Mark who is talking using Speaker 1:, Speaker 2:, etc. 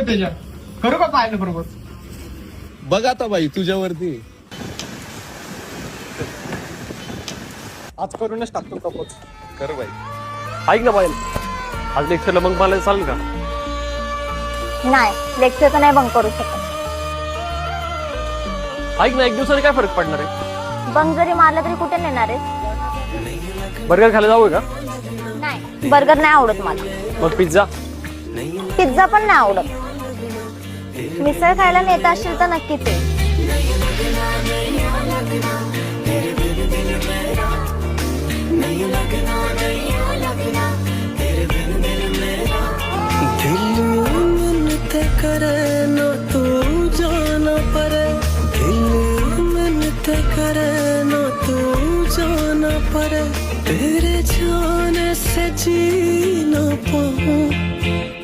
Speaker 1: रे त्याच्या करू का पाहिलं बरोबर
Speaker 2: बघ आता बाई तुझ्यावरती
Speaker 1: आज करूनच टाकतो प्रपोज
Speaker 2: कर बाई.
Speaker 3: ऐक ना पायल, आज लेक्चरला मग मला चालेल का?
Speaker 4: नाही, लेक्चर तर नाही बंक करू शकत.
Speaker 3: ऐक ना, एक दिवसाने काय फरक पडणार आहे?
Speaker 4: बंक जरी मारला तरी कुठे नेणार आहे?
Speaker 3: बर्गर खायला जाऊ का?
Speaker 4: नाही, बर्गर नाही आवडत मला.
Speaker 3: मग पिझ्झा?
Speaker 4: पिझ्झा पण नाही आवडत. मिसळ खायला नेत असशील तर नक्कीच आहे.
Speaker 5: करे ना तू जाना पड़े, दिल मिलते करे ना तू जाना पड़े, तेरे जाने से जी ना पाऊं.